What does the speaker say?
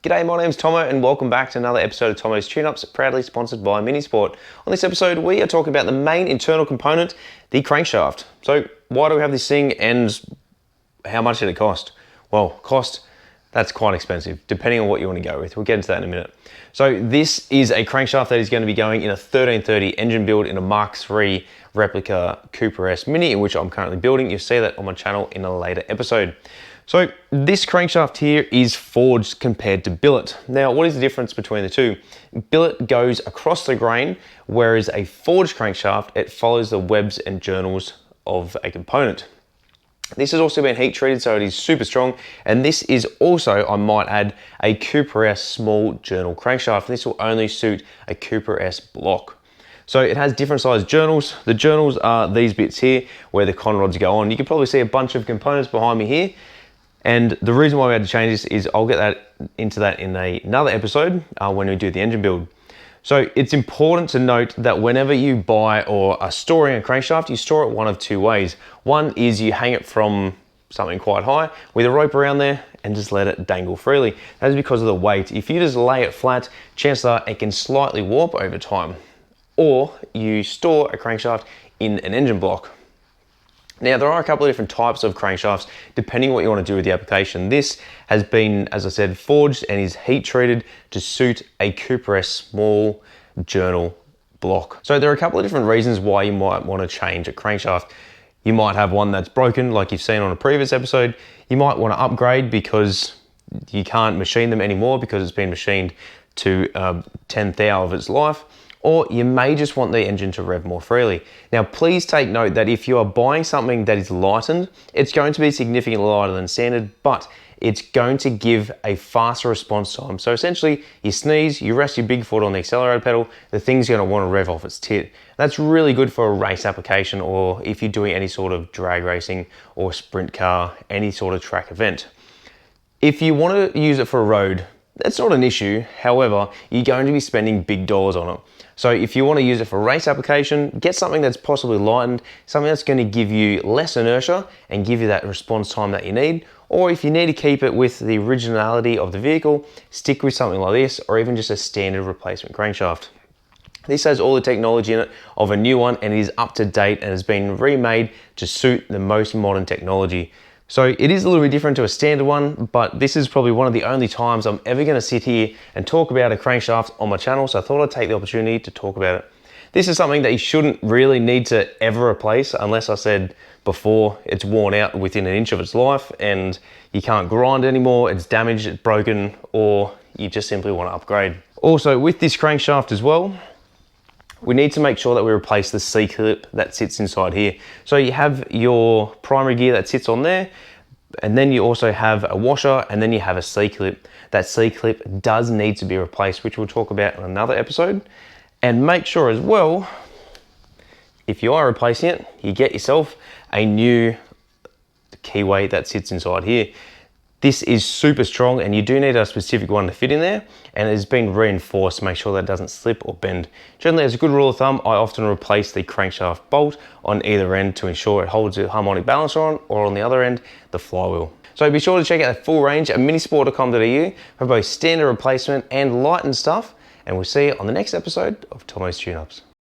G'day, my name's Tomo and welcome back to another episode of Tomo's Tune-Ups, proudly sponsored by Minisport. On this episode, we are talking about the main internal component, the crankshaft. So why do we have this thing and how much did it cost? Well, cost, that's quite expensive, depending on what you want to go with. We'll get into that in a minute. So this is a crankshaft that is going to be going in a 1330 engine build in a Mark III replica Cooper S Mini, in which I'm currently building. You'll see that on my channel in a later episode. So this crankshaft here is forged compared to billet. Now, what is the difference between the two? Billet goes across the grain, whereas a forged crankshaft, it follows the webs and journals of a component. This has also been heat treated, so it is super strong. And this is also, I might add, a Cooper S small journal crankshaft. This will only suit a Cooper S block. So it has different size journals. The journals are these bits here where the conrods go on. You can probably see a bunch of components behind me here. And the reason why we had to change this is I'll get into that in another episode when we do the engine build. So it's important to note that whenever you buy or are storing a crankshaft, you store it one of two ways. One is you hang it from something quite high with a rope around there and just let it dangle freely. That is because of the weight. If you just lay it flat, chances are it can slightly warp over time. Or you store a crankshaft in an engine block. Now, there are a couple of different types of crankshafts depending what you want to do with the application. This has been, as I said, forged and is heat treated to suit a Cooper S small journal block. So there are a couple of different reasons why you might want to change a crankshaft. You might have one that's broken, like you've seen on a previous episode. You might want to upgrade because you can't machine them anymore because it's been machined to 10th hour of its life. Or you may just want the engine to rev more freely. Now, please take note that if you are buying something that is lightened, it's going to be significantly lighter than standard, but it's going to give a faster response time. So essentially, you sneeze, you rest your big foot on the accelerator pedal, the thing's going to want to rev off its tit. That's really good for a race application, or if you're doing any sort of drag racing or sprint car, any sort of track event. If you want to use it for a road, that's not an issue. However, you're going to be spending big dollars on it. So if you want to use it for race application, get something that's possibly lightened, something that's going to give you less inertia and give you that response time that you need. Or if you need to keep it with the originality of the vehicle, stick with something like this, or even just a standard replacement crankshaft. This has all the technology in it of a new one and is up to date and has been remade to suit the most modern technology. So it is a little bit different to a standard one, but this is probably one of the only times I'm ever going to sit here and talk about a crankshaft on my channel, so I thought I'd take the opportunity to talk about it. This is something that you shouldn't really need to ever replace unless I said before it's worn out within an inch of its life and you can't grind anymore, it's damaged, it's broken, or you just simply want to upgrade. Also, with this crankshaft as well, we need to make sure that we replace the C-clip that sits inside here. So you have your primary gear that sits on there, and then you also have a washer, and then you have a C-clip. That C-clip does need to be replaced, which we'll talk about in another episode. And make sure as well, if you are replacing it, you get yourself a new keyway that sits inside here. This is super strong and you do need a specific one to fit in there, and it has been reinforced to make sure that it doesn't slip or bend. Generally, as a good rule of thumb, I often replace the crankshaft bolt on either end to ensure it holds the harmonic balancer on, or on the other end, the flywheel. So be sure to check out the full range at minisport.com.au for both standard replacement and lightened stuff, and we'll see you on the next episode of Tomo's Tune-Ups.